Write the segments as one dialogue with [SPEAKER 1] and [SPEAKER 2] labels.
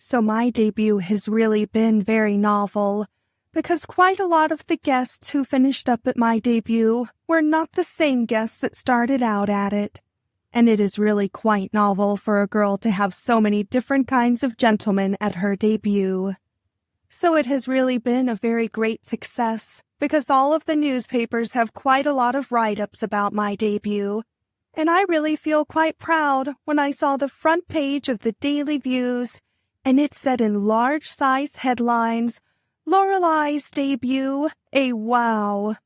[SPEAKER 1] So my debut has really been very novel, because quite a lot of the guests who finished up at my debut were not the same guests that started out at it. And it is really quite novel for a girl to have so many different kinds of gentlemen at her debut. So it has really been a very great success, because all of the newspapers have quite a lot of write-ups about my debut, and I really feel quite proud when I saw the front page of the Daily Views, and it said in large-size headlines, "Lorelei's debut, a wow."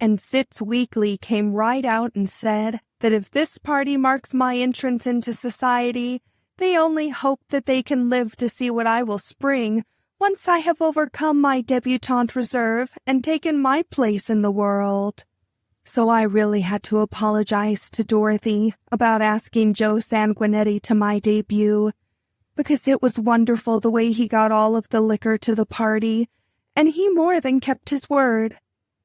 [SPEAKER 1] And Fitz Weekly came right out and said that if this party marks my entrance into society, they only hope that they can live to see what I will spring once I have overcome my debutante reserve and taken my place in the world. So I really had to apologize to Dorothy about asking Joe Sanguinetti to my debut, because it was wonderful the way he got all of the liquor to the party, and he more than kept his word.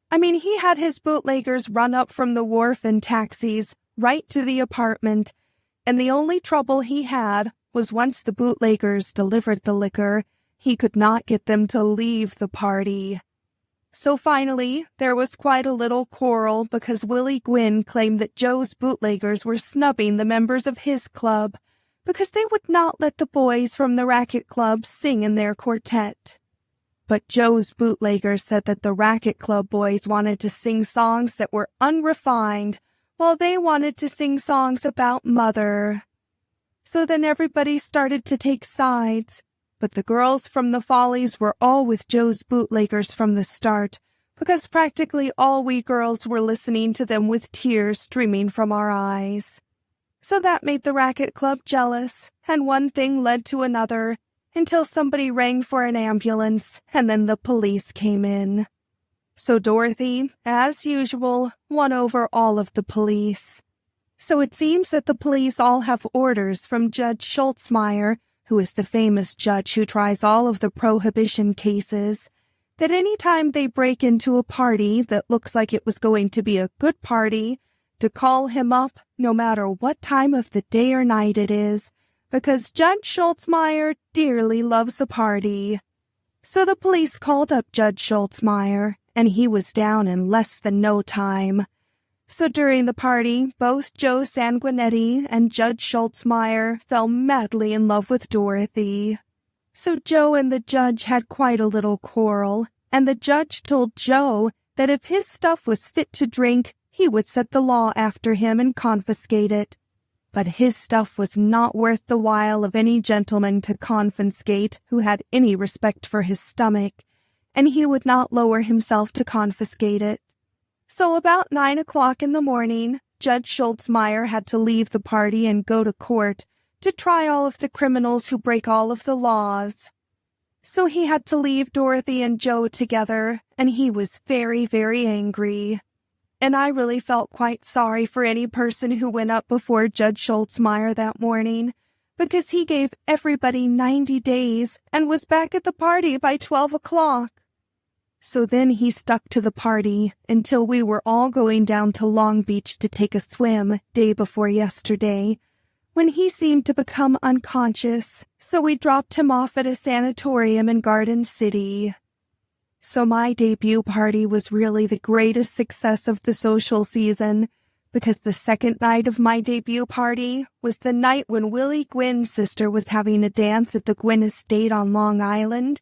[SPEAKER 1] I mean, he had his bootleggers run up from the wharf in taxis right to the apartment, and the only trouble he had was once the bootleggers delivered the liquor, he could not get them to leave the party. So finally, there was quite a little quarrel because Willie Gwynn claimed that Joe's bootleggers were snubbing the members of his club because they would not let the boys from the racket club sing in their quartet. But Joe's bootleggers said that the racket club boys wanted to sing songs that were unrefined, while they wanted to sing songs about mother. So then everybody started to take sides, but the girls from the Follies were all with Joe's bootleggers from the start, because practically all we girls were listening to them with tears streaming from our eyes. So that made the racket club jealous, and one thing led to another, until somebody rang for an ambulance, and then the police came in. So Dorothy, as usual, won over all of the police. So it seems that the police all have orders from Judge Schultzmeyer, who is the famous judge who tries all of the prohibition cases, that any time they break into a party that looks like it was going to be a good party, to call him up no matter what time of the day or night it is, because Judge Schultzmeyer dearly loves a party. So the police called up Judge Schultzmeyer, and he was down in less than no time. So during the party, both Joe Sanguinetti and Judge Schultzmeyer fell madly in love with Dorothy. So Joe and the judge had quite a little quarrel, and the judge told Joe that if his stuff was fit to drink, he would set the law after him and confiscate it. But his stuff was not worth the while of any gentleman to confiscate who had any respect for his stomach, and he would not lower himself to confiscate it. So about 9 o'clock in the morning, Judge Schultzmeyer had to leave the party and go to court to try all of the criminals who break all of the laws. So he had to leave Dorothy and Joe together, and he was very, very angry. And I really felt quite sorry for any person who went up before Judge Schultzmeyer that morning, because he gave everybody 90 days and was back at the party by 12 o'clock. So then he stuck to the party until we were all going down to Long Beach to take a swim day before yesterday, when he seemed to become unconscious, so we dropped him off at a sanatorium in Garden City. So my debut party was really the greatest success of the social season, because the second night of my debut party was the night when Willie Gwynn's sister was having a dance at the Gwynn Estate on Long Island,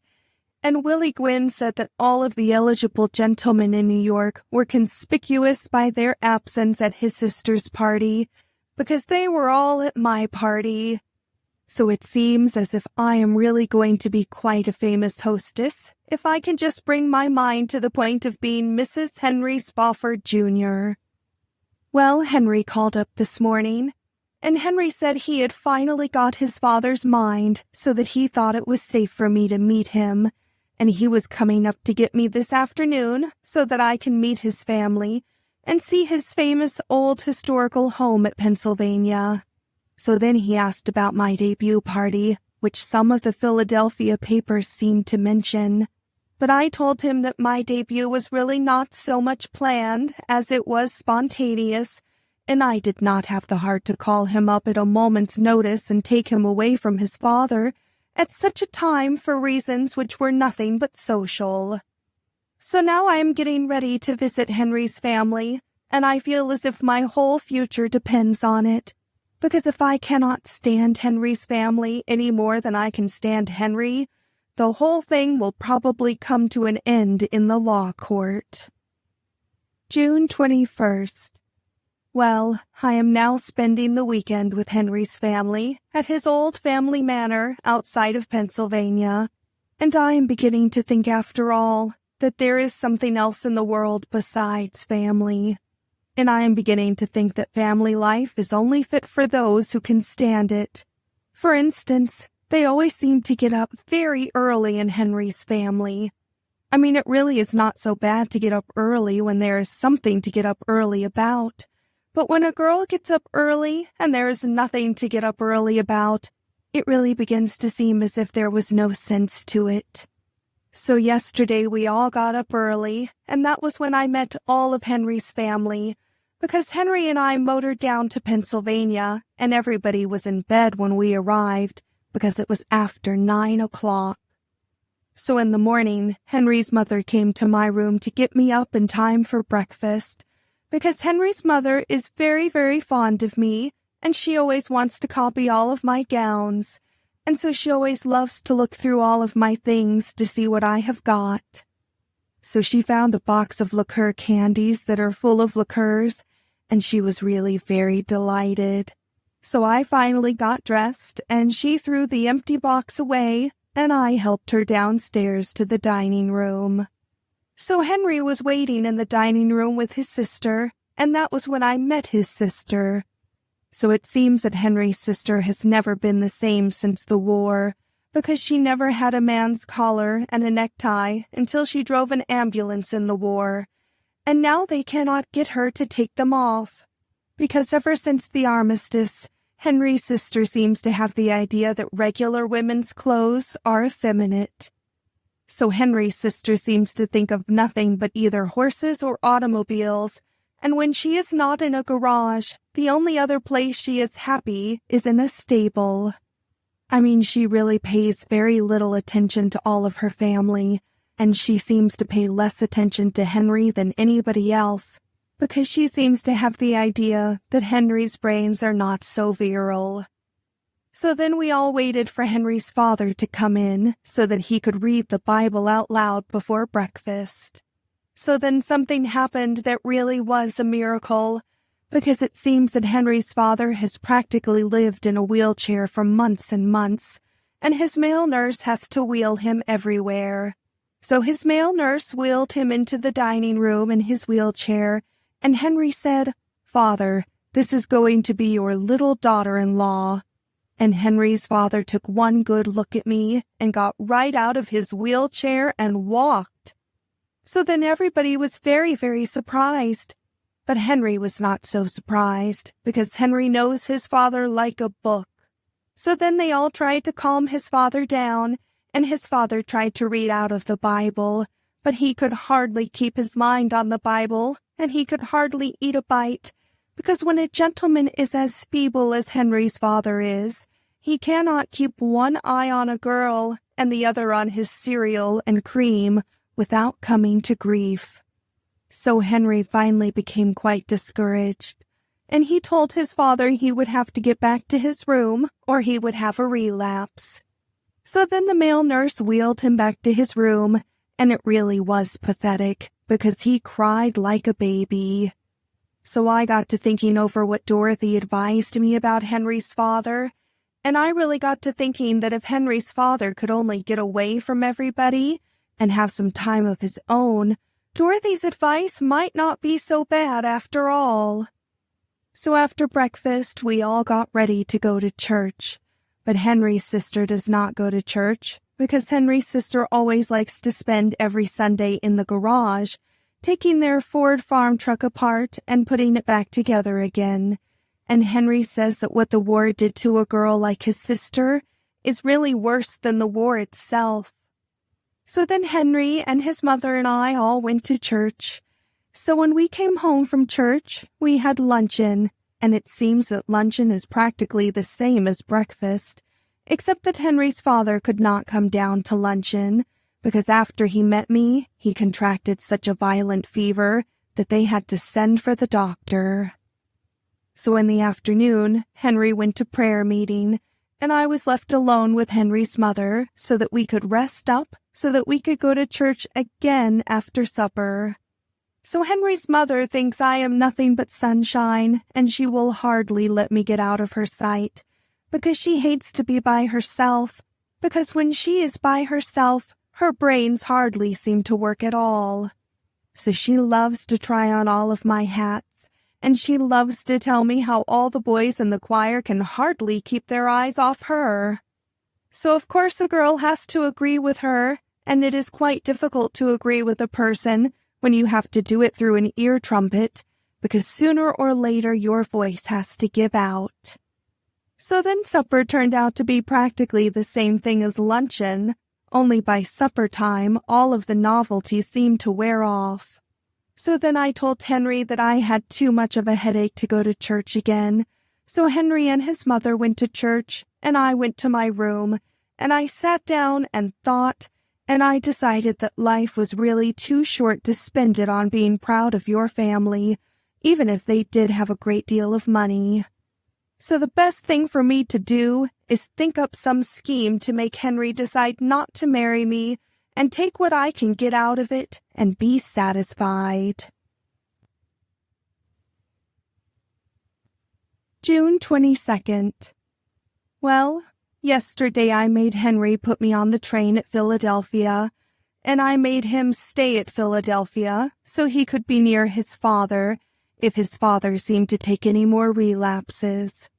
[SPEAKER 1] and Willie Gwynn said that all of the eligible gentlemen in New York were conspicuous by their absence at his sister's party, because they were all at my party. So it seems as if I am really going to be quite a famous hostess if I can just bring my mind to the point of being Mrs. Henry Spofford, Jr. Well, Henry called up this morning, and Henry said he had finally got his father's mind so that he thought it was safe for me to meet him, and he was coming up to get me this afternoon so that I can meet his family and see his famous old historical home at Pennsylvania. So then he asked about my debut party, which some of the Philadelphia papers seemed to mention. But I told him that my debut was really not so much planned as it was spontaneous, and I did not have the heart to call him up at a moment's notice and take him away from his father at such a time for reasons which were nothing but social. So now I am getting ready to visit Henry's family, and I feel as if my whole future depends on it, because if I cannot stand Henry's family any more than I can stand Henry, the whole thing will probably come to an end in the law court. June 21st. Well, I am now spending the weekend with Henry's family at his old family manor outside of Pennsylvania, and I am beginning to think after all that there is something else in the world besides family. And I am beginning to think that family life is only fit for those who can stand it. For instance, they always seem to get up very early in Henry's family. I mean, it really is not so bad to get up early when there is something to get up early about. But when a girl gets up early and there is nothing to get up early about, it really begins to seem as if there was no sense to it. So yesterday we all got up early, and that was when I met all of Henry's family, because Henry and I motored down to Pennsylvania, and everybody was in bed when we arrived, because it was after 9 o'clock. So in the morning, Henry's mother came to my room to get me up in time for breakfast, because Henry's mother is very, very fond of me, and she always wants to copy all of my gowns, and so she always loves to look through all of my things to see what I have got. So she found a box of liqueur candies that are full of liqueurs, and she was really very delighted. So I finally got dressed, and she threw the empty box away, and I helped her downstairs to the dining room. So Henry was waiting in the dining room with his sister, and that was when I met his sister. So it seems that Henry's sister has never been the same since the war, because she never had a man's collar and a necktie until she drove an ambulance in the war, and now they cannot get her to take them off, because ever since the armistice, Henry's sister seems to have the idea that regular women's clothes are effeminate. So Henry's sister seems to think of nothing but either horses or automobiles, and when she is not in a garage, the only other place she is happy is in a stable. I mean, she really pays very little attention to all of her family, and she seems to pay less attention to Henry than anybody else, because she seems to have the idea that Henry's brains are not so virile. So then we all waited for Henry's father to come in so that he could read the Bible out loud before breakfast. So then something happened that really was a miracle, because it seems that Henry's father has practically lived in a wheelchair for months and months, and his male nurse has to wheel him everywhere. So his male nurse wheeled him into the dining room in his wheelchair, and Henry said, "Father, this is going to be your little daughter-in-law." And Henry's father took one good look at me and got right out of his wheelchair and walked. So then everybody was very, very surprised. But Henry was not so surprised, because Henry knows his father like a book. So then they all tried to calm his father down, and his father tried to read out of the Bible, but he could hardly keep his mind on the Bible, and he could hardly eat a bite, because when a gentleman is as feeble as Henry's father is, he cannot keep one eye on a girl and the other on his cereal and cream without coming to grief. So Henry finally became quite discouraged, and he told his father he would have to get back to his room or he would have a relapse. So then the male nurse wheeled him back to his room, and it really was pathetic because he cried like a baby. So I got to thinking over what Dorothy advised me about Henry's father, and I really got to thinking that if Henry's father could only get away from everybody and have some time of his own, Dorothy's advice might not be so bad after all. So after breakfast, we all got ready to go to church, but Henry's sister does not go to church because Henry's sister always likes to spend every Sunday in the garage, taking their Ford farm truck apart and putting it back together again. And Henry says that what the war did to a girl like his sister is really worse than the war itself. So then Henry and his mother and I all went to church. So when we came home from church, we had luncheon, and it seems that luncheon is practically the same as breakfast, except that Henry's father could not come down to luncheon, because after he met me, he contracted such a violent fever that they had to send for the doctor. So in the afternoon, Henry went to prayer meeting, and I was left alone with Henry's mother so that we could rest up, so that we could go to church again after supper. So Henry's mother thinks I am nothing but sunshine, and she will hardly let me get out of her sight, because she hates to be by herself, because when she is by herself, her brains hardly seem to work at all. So she loves to try on all of my hats, and she loves to tell me how all the boys in the choir can hardly keep their eyes off her. So of course a girl has to agree with her, and it is quite difficult to agree with a person when you have to do it through an ear trumpet, because sooner or later your voice has to give out. So then supper turned out to be practically the same thing as luncheon, only by supper time all of the novelty seemed to wear off. So then I told Henry that I had too much of a headache to go to church again. So Henry and his mother went to church, and I went to my room, and I sat down and thought, and I decided that life was really too short to spend it on being proud of your family, even if they did have a great deal of money. So the best thing for me to do is think up some scheme to make Henry decide not to marry me and take what I can get out of it and be satisfied. June 22nd. Well, yesterday I made Henry put me on the train at Philadelphia, and I made him stay at Philadelphia so he could be near his father if his father seemed to take any more relapses.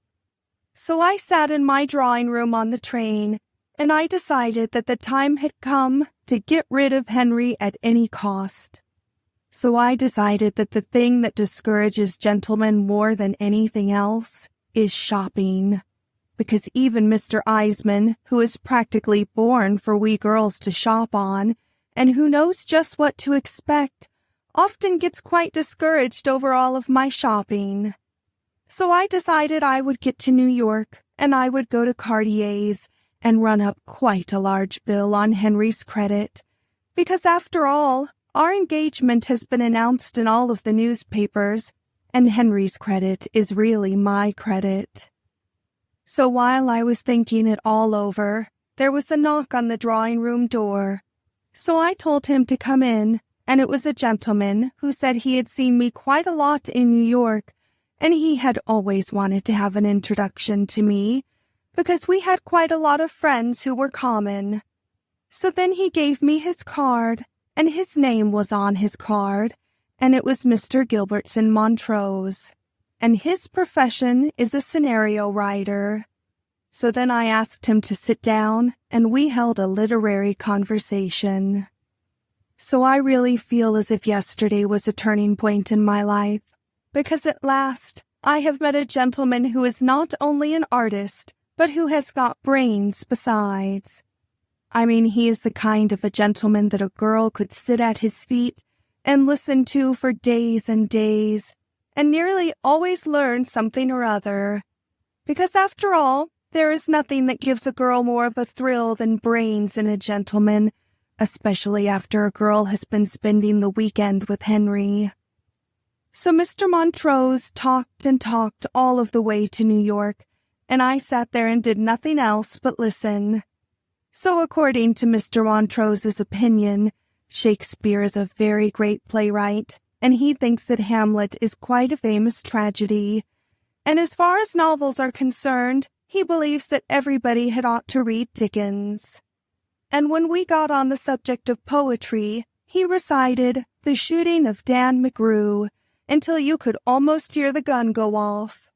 [SPEAKER 1] So I sat in my drawing room on the train, and I decided that the time had come to get rid of Henry at any cost. So I decided that the thing that discourages gentlemen more than anything else is shopping, because even Mr. Eisman, who is practically born for we girls to shop on, and who knows just what to expect, often gets quite discouraged over all of my shopping. So I decided I would get to New York, and I would go to Cartier's and run up quite a large bill on Henry's credit, because after all, our engagement has been announced in all of the newspapers, and Henry's credit is really my credit. So while I was thinking it all over, there was a knock on the drawing room door. So I told him to come in, and it was a gentleman who said he had seen me quite a lot in New York, and he had always wanted to have an introduction to me, because we had quite a lot of friends who were common. So then he gave me his card, and his name was on his card, and it was Mr. Gilbertson Montrose, and his profession is a scenario writer. So then I asked him to sit down, and we held a literary conversation. So I really feel as if yesterday was a turning point in my life, because at last I have met a gentleman who is not only an artist, but who has got brains besides. I mean, he is the kind of a gentleman that a girl could sit at his feet and listen to for days and days, and nearly always learn something or other. Because after all, there is nothing that gives a girl more of a thrill than brains in a gentleman, especially after a girl has been spending the weekend with Henry. So Mr. Montrose talked and talked all of the way to New York, and I sat there and did nothing else but listen. So according to Mr. Montrose's opinion, Shakespeare is a very great playwright, and he thinks that Hamlet is quite a famous tragedy. And as far as novels are concerned, he believes that everybody had ought to read Dickens. And when we got on the subject of poetry, he recited The Shooting of Dan McGrew until you could almost hear the gun go off.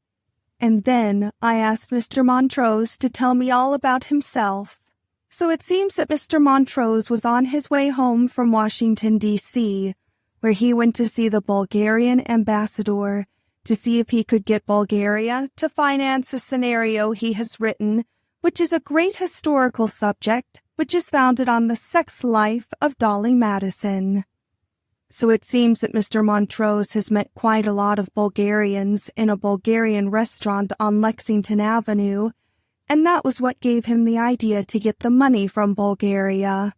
[SPEAKER 1] And then I asked Mr. Montrose to tell me all about himself. So it seems that Mr. Montrose was on his way home from Washington, D.C., where he went to see the Bulgarian ambassador to see if he could get Bulgaria to finance a scenario he has written, which is a great historical subject, which is founded on the sex life of Dolly Madison. So it seems that Mr. Montrose has met quite a lot of Bulgarians in a Bulgarian restaurant on Lexington Avenue, and that was what gave him the idea to get the money from Bulgaria.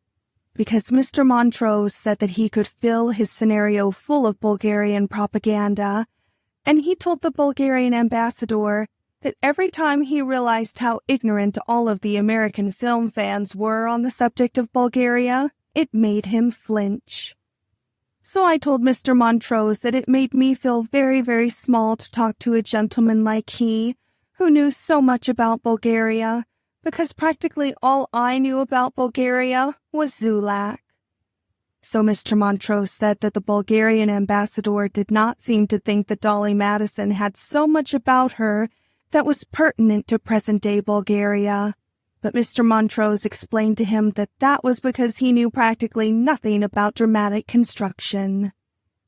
[SPEAKER 1] Because Mr. Montrose said that he could fill his scenario full of Bulgarian propaganda, and he told the Bulgarian ambassador that every time he realized how ignorant all of the American film fans were on the subject of Bulgaria, it made him flinch. So I told Mr. Montrose that it made me feel very, very small to talk to a gentleman like he, who knew so much about Bulgaria, because practically all I knew about Bulgaria was Zulak. So Mr. Montrose said that the Bulgarian ambassador did not seem to think that Dolly Madison had so much about her that was pertinent to present-day Bulgaria. But Mr. Montrose explained to him that that was because he knew practically nothing about dramatic construction.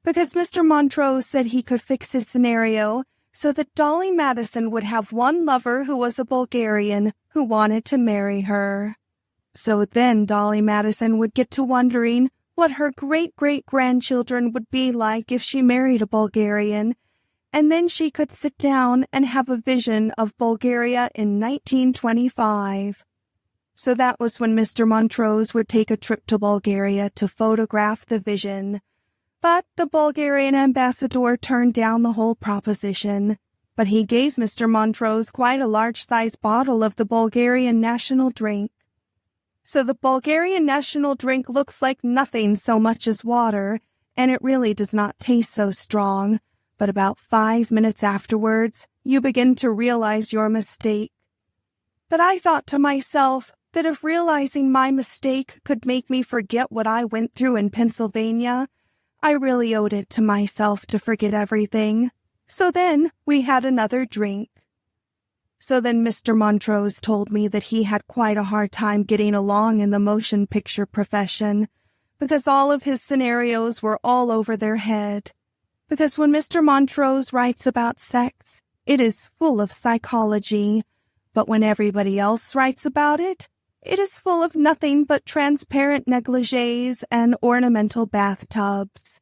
[SPEAKER 1] Because Mr. Montrose said he could fix his scenario so that Dolly Madison would have one lover who was a Bulgarian who wanted to marry her. So then Dolly Madison would get to wondering what her great-great-grandchildren would be like if she married a Bulgarian, and then she could sit down and have a vision of Bulgaria in 1925. So that was when Mr. Montrose would take a trip to Bulgaria to photograph the vision. But the Bulgarian ambassador turned down the whole proposition. But he gave Mr. Montrose quite a large-sized bottle of the Bulgarian national drink. So the Bulgarian national drink looks like nothing so much as water, and it really does not taste so strong. But about 5 minutes afterwards, you begin to realize your mistake. But I thought to myself that if realizing my mistake could make me forget what I went through in Pennsylvania, I really owed it to myself to forget everything. So then we had another drink. So then Mr. Montrose told me that he had quite a hard time getting along in the motion picture profession, because all of his scenarios were all over their head. Because when Mr. Montrose writes about sex, it is full of psychology, but when everybody else writes about it, it is full of nothing but transparent negligées and ornamental bathtubs.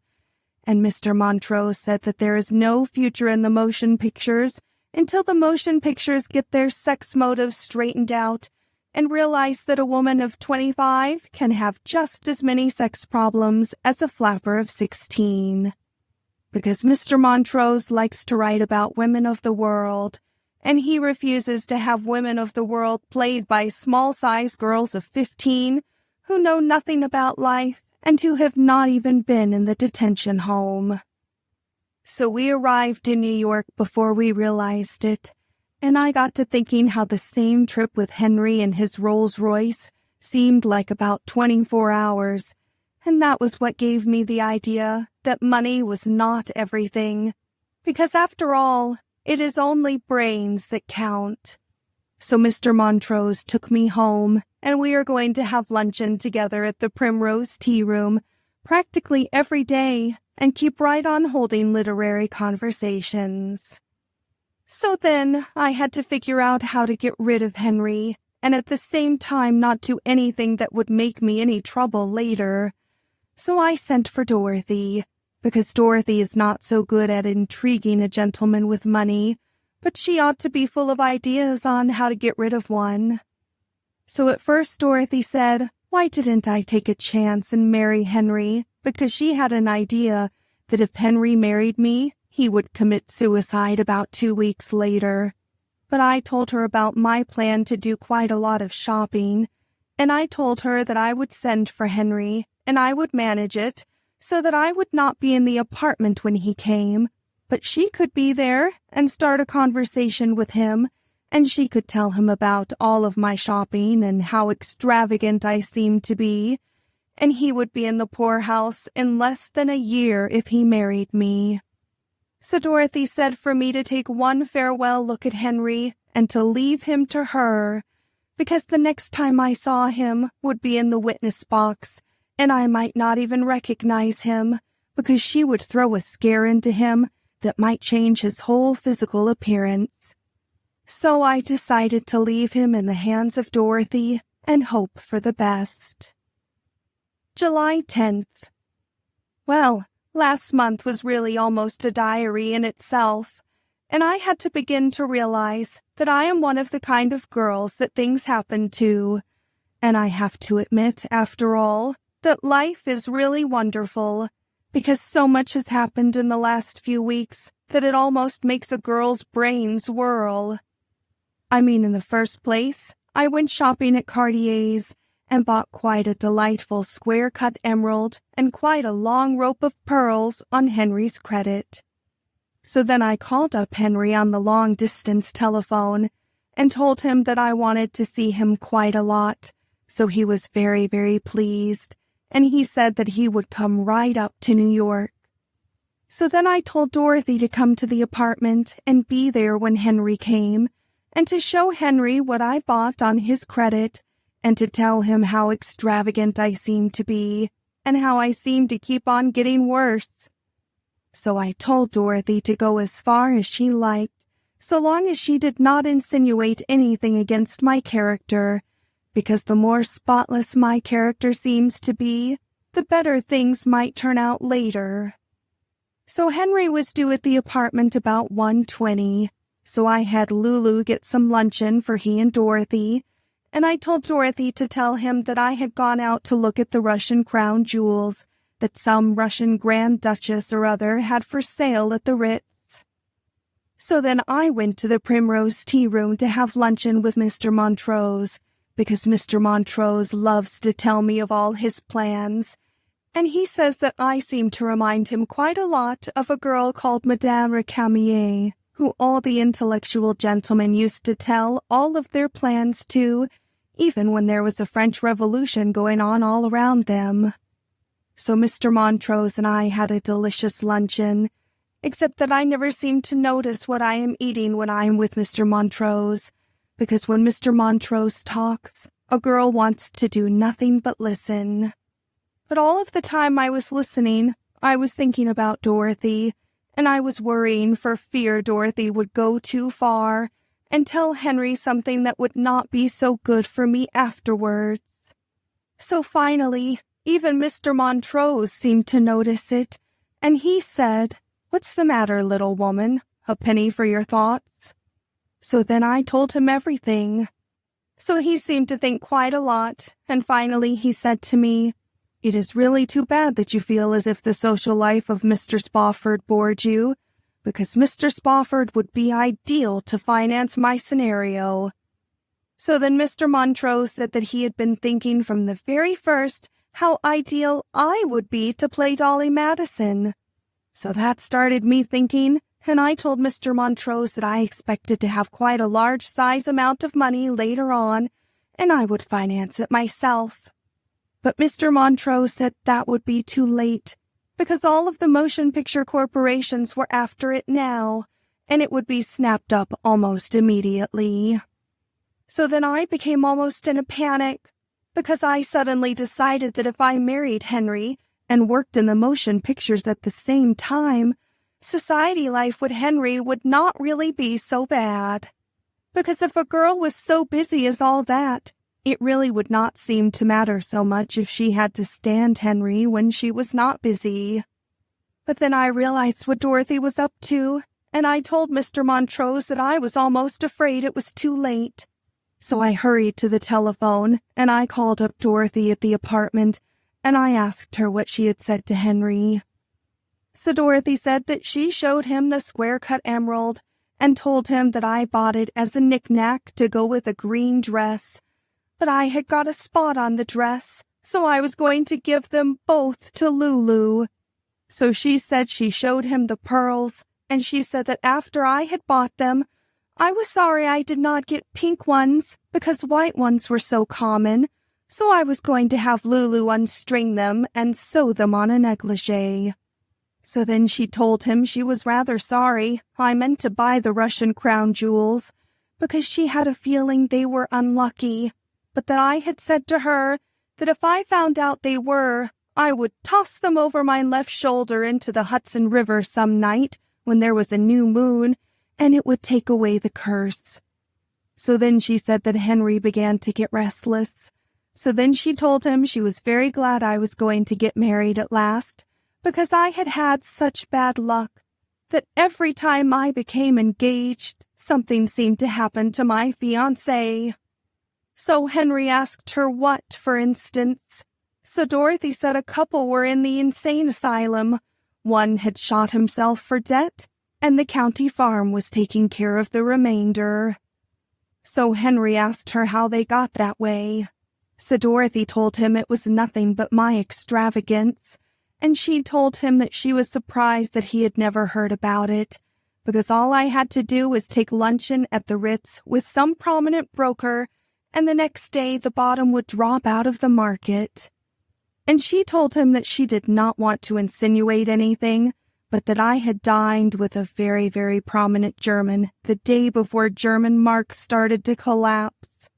[SPEAKER 1] And Mr. Montrose said that there is no future in the motion pictures until the motion pictures get their sex motives straightened out and realize that a woman of 25 can have just as many sex problems as a flapper of 16. Because Mr. Montrose likes to write about women of the world, and he refuses to have women of the world played by small-sized girls of 15 who know nothing about life and who have not even been in the detention home. So we arrived in New York before we realized it, and I got to thinking how the same trip with Henry and his Rolls-Royce seemed like about 24 hours, and that was what gave me the idea that money was not everything, because after all, it is only brains that count. So Mr. Montrose took me home, and we are going to have luncheon together at the Primrose Tea Room practically every day and keep right on holding literary conversations. So then I had to figure out how to get rid of Henry, and at the same time not do anything that would make me any trouble later. So I sent for Dorothy, because Dorothy is not so good at intriguing a gentleman with money, but she ought to be full of ideas on how to get rid of one. So at first Dorothy said, why didn't I take a chance and marry Henry, because she had an idea that if Henry married me, he would commit suicide about 2 weeks later. But I told her about my plan to do quite a lot of shopping, and I told her that I would send for Henry, and I would manage it, so that I would not be in the apartment when he came, but she could be there and start a conversation with him, and she could tell him about all of my shopping and how extravagant I seemed to be, and he would be in the poorhouse in less than a year if he married me. So Dorothy said for me to take one farewell look at Henry and to leave him to her, because the next time I saw him would be in the witness box, and I might not even recognize him, because she would throw a scare into him that might change his whole physical appearance. So I decided to leave him in the hands of Dorothy and hope for the best. July 10th. Well, last month was really almost a diary in itself, and I had to begin to realize that I am one of the kind of girls that things happen to. And I have to admit, after all, that life is really wonderful, because so much has happened in the last few weeks that it almost makes a girl's brains whirl. I mean, in the first place, I went shopping at Cartier's and bought quite a delightful square-cut emerald and quite a long rope of pearls on Henry's credit. So then I called up Henry on the long-distance telephone and told him that I wanted to see him quite a lot, so he was very, very pleased, and he said that he would come right up to New York. So then I told Dorothy to come to the apartment and be there when Henry came, and to show Henry what I bought on his credit, and to tell him how extravagant I seemed to be, and how I seemed to keep on getting worse. So I told Dorothy to go as far as she liked, so long as she did not insinuate anything against my character, because the more spotless my character seems to be, the better things might turn out later. So Henry was due at the apartment about 1:20, so I had Lulu get some luncheon for he and Dorothy, and I told Dorothy to tell him that I had gone out to look at the Russian crown jewels that some Russian Grand Duchess or other had for sale at the Ritz. So then I went to the Primrose Tea Room to have luncheon with Mr. Montrose, because Mr. Montrose loves to tell me of all his plans, and he says that I seem to remind him quite a lot of a girl called Madame Récamier, who all the intellectual gentlemen used to tell all of their plans to, even when there was a French Revolution going on all around them. So Mr. Montrose and I had a delicious luncheon, except that I never seem to notice what I am eating when I am with Mr. Montrose, because when Mr. Montrose talks, a girl wants to do nothing but listen. But all of the time I was listening, I was thinking about Dorothy, and I was worrying for fear Dorothy would go too far and tell Henry something that would not be so good for me afterwards. So finally, even Mr. Montrose seemed to notice it, and he said, "What's the matter, little woman? A penny for your thoughts?" So then I told him everything. So he seemed to think quite a lot, and finally he said to me, "It is really too bad that you feel as if the social life of Mr. Spofford bored you, because Mr. Spofford would be ideal to finance my scenario." So then Mr. Montrose said that he had been thinking from the very first how ideal I would be to play Dolly Madison. So that started me thinking, and I told Mr. Montrose that I expected to have quite a large size amount of money later on, and I would finance it myself. But Mr. Montrose said that would be too late, because all of the motion picture corporations were after it now, and it would be snapped up almost immediately. So then I became almost in a panic, because I suddenly decided that if I married Henry and worked in the motion pictures at the same time, society life with Henry would not really be so bad. Because if a girl was so busy as all that, it really would not seem to matter so much if she had to stand Henry when she was not busy. But then I realized what Dorothy was up to, and I told Mr. Montrose that I was almost afraid it was too late. So I hurried to the telephone, and I called up Dorothy at the apartment, and I asked her what she had said to Henry. So Dorothy said that she showed him the square-cut emerald, and told him that I bought it as a knick-knack to go with a green dress, but I had got a spot on the dress, so I was going to give them both to Lulu. So she said she showed him the pearls, and she said that after I had bought them, I was sorry I did not get pink ones, because white ones were so common, so I was going to have Lulu unstring them and sew them on a negligee. So then she told him she was rather sorry I meant to buy the Russian crown jewels, because she had a feeling they were unlucky, but that I had said to her that if I found out they were, I would toss them over my left shoulder into the Hudson River some night when there was a new moon, and it would take away the curse. So then she said that Henry began to get restless. So then she told him she was very glad I was going to get married at last, because I had had such bad luck, that every time I became engaged, something seemed to happen to my fiancé. So Henry asked her what, for instance. So Dorothy said a couple were in the insane asylum. One had shot himself for debt, and the county farm was taking care of the remainder. So Henry asked her how they got that way. So Dorothy told him it was nothing but my extravagance, and she told him that she was surprised that he had never heard about it, because all I had to do was take luncheon at the Ritz with some prominent broker, and the next day the bottom would drop out of the market. And she told him that she did not want to insinuate anything, but that I had dined with a very, very prominent German the day before German marks started to collapse.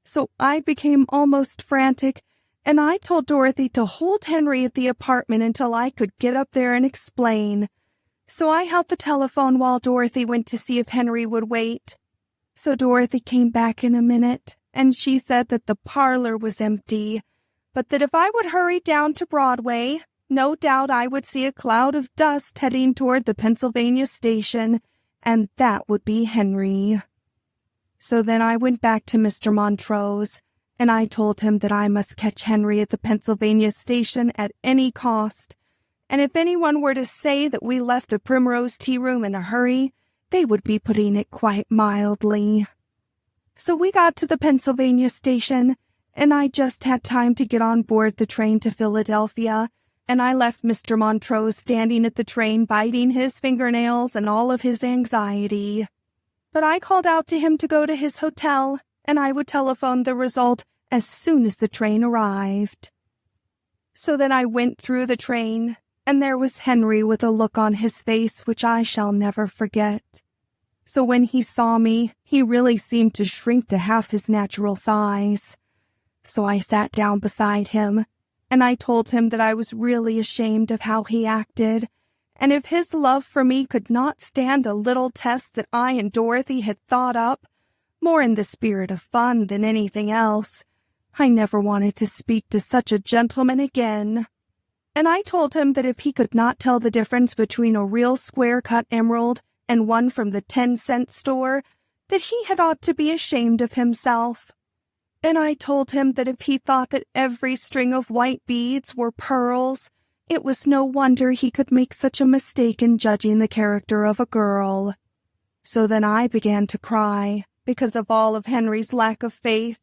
[SPEAKER 1] So I became almost frantic, and I told Dorothy to hold Henry at the apartment until I could get up there and explain. So I held the telephone while Dorothy went to see if Henry would wait. So Dorothy came back in a minute, and she said that the parlor was empty, but that if I would hurry down to Broadway, no doubt I would see a cloud of dust heading toward the Pennsylvania station, and that would be Henry. So then I went back to Mr. Montrose, and I told him that I must catch Henry at the Pennsylvania station at any cost, and if anyone were to say that we left the Primrose Tea Room in a hurry, they would be putting it quite mildly. So we got to the Pennsylvania station, and I just had time to get on board the train to Philadelphia, and I left Mr. Montrose standing at the train biting his fingernails and all of his anxiety. But I called out to him to go to his hotel, and I would telephone the result as soon as the train arrived. So then I went through the train, and there was Henry with a look on his face which I shall never forget. So when he saw me, he really seemed to shrink to half his natural size. So I sat down beside him, and I told him that I was really ashamed of how he acted, and if his love for me could not stand a little test that I and Dorothy had thought up, more in the spirit of fun than anything else, I never wanted to speak to such a gentleman again. And I told him that if he could not tell the difference between a real square-cut emerald and one from the 10-cent store, that he had ought to be ashamed of himself. And I told him that if he thought that every string of white beads were pearls, it was no wonder he could make such a mistake in judging the character of a girl. So then I began to cry, because of all of Henry's lack of faith.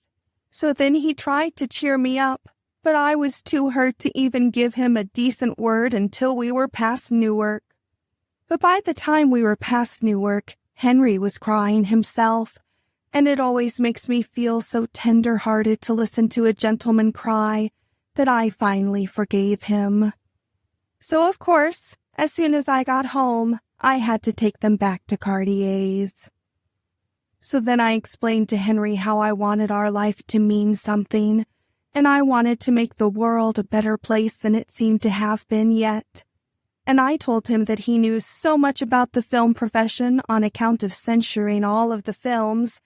[SPEAKER 1] So then he tried to cheer me up, but I was too hurt to even give him a decent word until we were past Newark. But by the time we were past Newark, Henry was crying himself, and it always makes me feel so tender-hearted to listen to a gentleman cry that I finally forgave him. So, of course, as soon as I got home, I had to take them back to Cartier's. So then I explained to Henry how I wanted our life to mean something, and I wanted to make the world a better place than it seemed to have been yet. And I told him that he knew so much about the film profession on account of censoring all of the films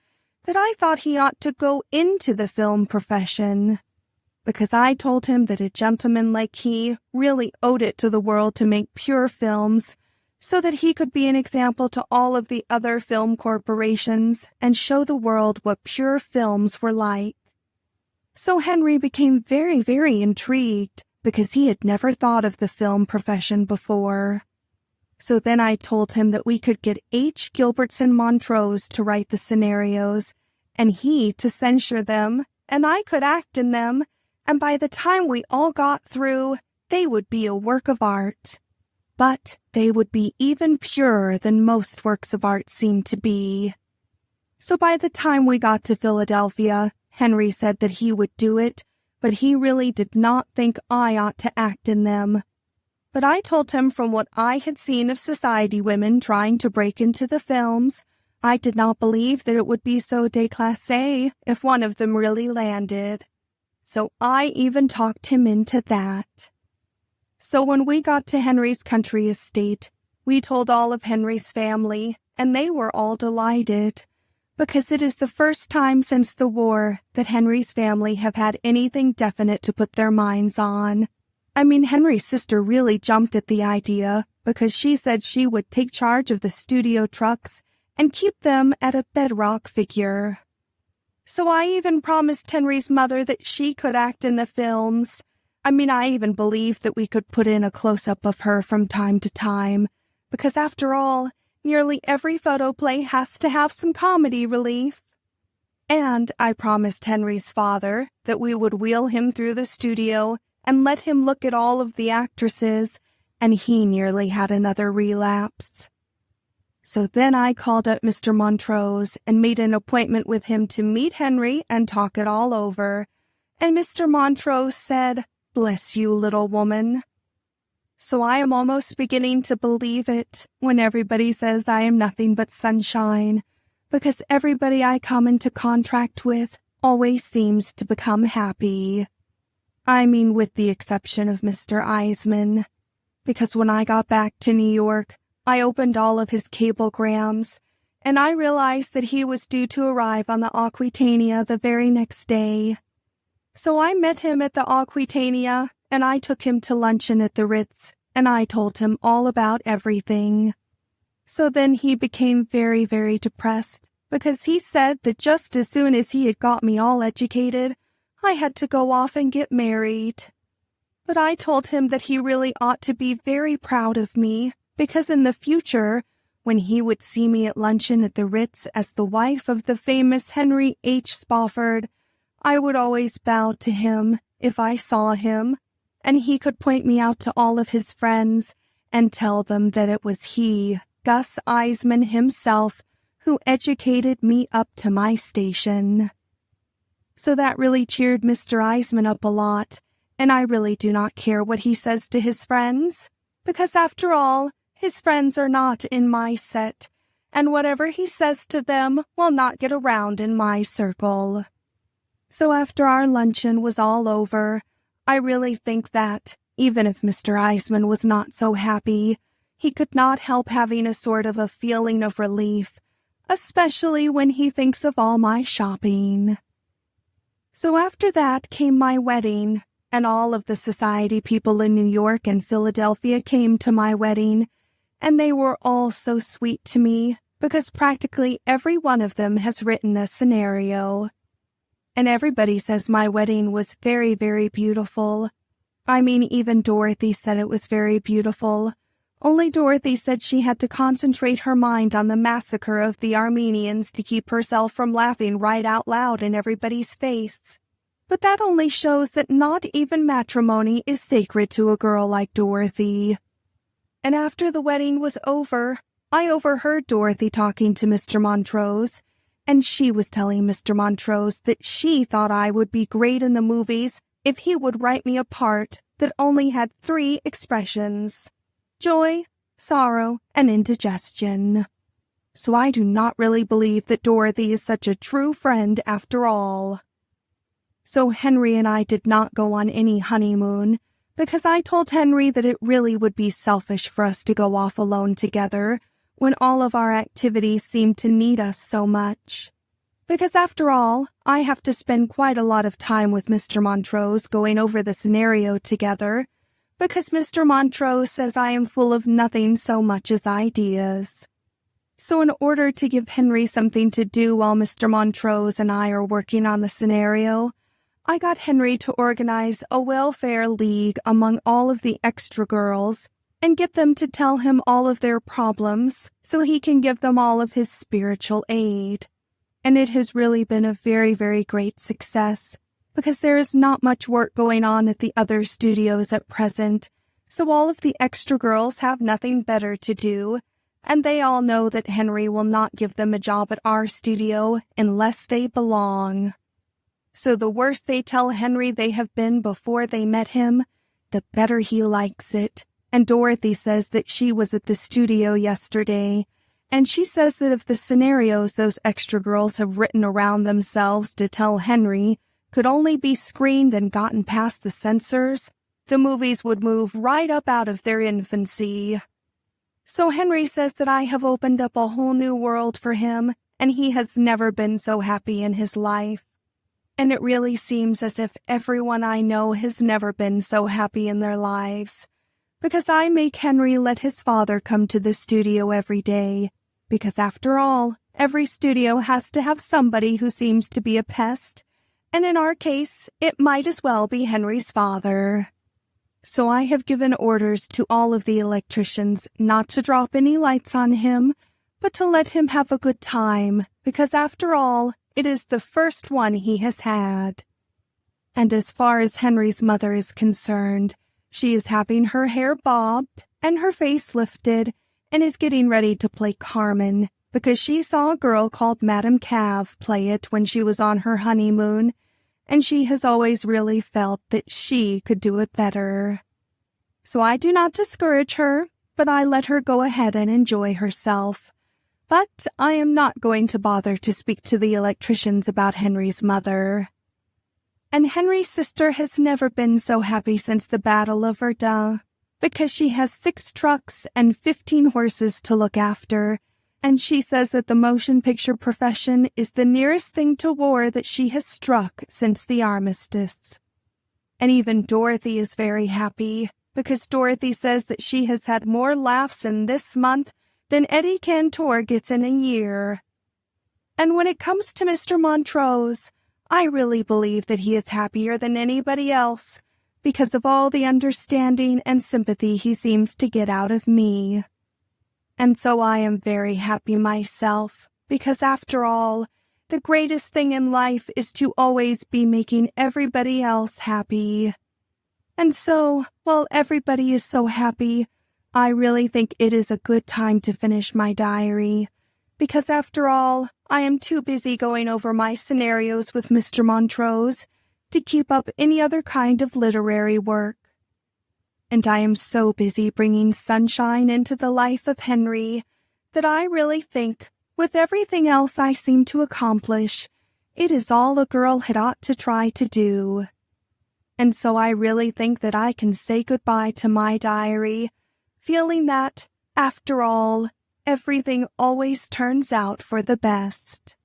[SPEAKER 1] that I thought he ought to go into the film profession, because I told him that a gentleman like he really owed it to the world to make pure films so that he could be an example to all of the other film corporations and show the world what pure films were like. So Henry became very, very intrigued, because he had never thought of the film profession before. So then I told him that we could get H. Gilbertson Montrose to write the scenarios, and he to censure them, and I could act in them, and by the time we all got through, they would be a work of art. But they would be even purer than most works of art seem to be. So by the time we got to Philadelphia, Henry said that he would do it, but he really did not think I ought to act in them. But I told him from what I had seen of society women trying to break into the films, I did not believe that it would be so déclassé if one of them really landed. So I even talked him into that. So when we got to Henry's country estate, we told all of Henry's family, and they were all delighted, because it is the first time since the war that Henry's family have had anything definite to put their minds on. I mean, Henry's sister really jumped at the idea, because she said she would take charge of the studio trucks and keep them at a bedrock figure. So I even promised Henry's mother that she could act in the films. I even believed that we could put in a close-up of her from time to time, because after all, nearly every photoplay has to have some comedy relief. And I promised Henry's father that we would wheel him through the studio and let him look at all of the actresses, and he nearly had another relapse. So then I called up Mr. Montrose and made an appointment with him to meet Henry and talk it all over, and Mr. Montrose said, "Bless you, little woman." So I am almost beginning to believe it when everybody says I am nothing but sunshine, because everybody I come into contact with always seems to become happy. With the exception of Mr. Eisman, because when I got back to New York, I opened all of his cablegrams, and I realized that he was due to arrive on the Aquitania the very next day. So I met him at the Aquitania, and I took him to luncheon at the Ritz, and I told him all about everything. So then he became very, very depressed, because he said that just as soon as he had got me all educated, I had to go off and get married. But I told him that he really ought to be very proud of me, because in the future, when he would see me at luncheon at the Ritz as the wife of the famous Henry H. Spofford, I would always bow to him if I saw him, and he could point me out to all of his friends and tell them that it was he, Gus Eisman himself, who educated me up to my station. So that really cheered Mr. Eisman up a lot, and I really do not care what he says to his friends, because after all, his friends are not in my set, and whatever he says to them will not get around in my circle. So after our luncheon was all over, I really think that, even if Mr. Eisman was not so happy, he could not help having a sort of a feeling of relief, especially when he thinks of all my shopping. So after that came my wedding, and all of the society people in New York and Philadelphia came to my wedding, and they were all so sweet to me, because practically every one of them has written a scenario. And everybody says my wedding was very, very beautiful. Even Dorothy said it was very beautiful. Only Dorothy said she had to concentrate her mind on the massacre of the Armenians to keep herself from laughing right out loud in everybody's face. But that only shows that not even matrimony is sacred to a girl like Dorothy. And after the wedding was over, I overheard Dorothy talking to Mr. Montrose, and she was telling Mr. Montrose that she thought I would be great in the movies if he would write me a part that only had 3 expressions: joy, sorrow, and indigestion. So I do not really believe that Dorothy is such a true friend after all. So Henry and I did not go on any honeymoon, because I told Henry that it really would be selfish for us to go off alone together when all of our activities seem to need us so much. Because after all, I have to spend quite a lot of time with Mr. Montrose going over the scenario together, because Mr. Montrose says I am full of nothing so much as ideas. So in order to give Henry something to do while Mr. Montrose and I are working on the scenario, I got Henry to organize a welfare league among all of the extra girls and get them to tell him all of their problems so he can give them all of his spiritual aid. And it has really been a very, very great success, because there is not much work going on at the other studios at present, so all of the extra girls have nothing better to do, and they all know that Henry will not give them a job at our studio unless they belong. So the worse they tell Henry they have been before they met him, the better he likes it. And Dorothy says that she was at the studio yesterday, and she says that if the scenarios those extra girls have written around themselves to tell Henry could only be screened and gotten past the censors, the movies would move right up out of their infancy. So Henry says that I have opened up a whole new world for him, and he has never been so happy in his life. And it really seems as if everyone I know has never been so happy in their lives, because I make Henry let his father come to the studio every day, because after all, every studio has to have somebody who seems to be a pest, and in our case, it might as well be Henry's father. So I have given orders to all of the electricians not to drop any lights on him, but to let him have a good time, because after all, it is the first one he has had. And as far as Henry's mother is concerned, she is having her hair bobbed and her face lifted and is getting ready to play Carmen, because she saw a girl called Madame Cav play it when she was on her honeymoon, and she has always really felt that she could do it better. So I do not discourage her, but I let her go ahead and enjoy herself. But I am not going to bother to speak to the electricians about Henry's mother. And Henry's sister has never been so happy since the Battle of Verdun, because she has 6 trucks and 15 horses to look after, and she says that the motion picture profession is the nearest thing to war that she has struck since the armistice. And even Dorothy is very happy, because Dorothy says that she has had more laughs in this month than Eddie Cantor gets in a year. And when it comes to Mr. Montrose, I really believe that he is happier than anybody else, because of all the understanding and sympathy he seems to get out of me. And so I am very happy myself, because after all, the greatest thing in life is to always be making everybody else happy. And so, while everybody is so happy, I really think it is a good time to finish my diary, because after all, I am too busy going over my scenarios with Mr. Montrose to keep up any other kind of literary work. And I am so busy bringing sunshine into the life of Henry that I really think, with everything else I seem to accomplish, it is all a girl had ought to try to do. And so I really think that I can say goodbye to my diary, feeling that, after all, everything always turns out for the best.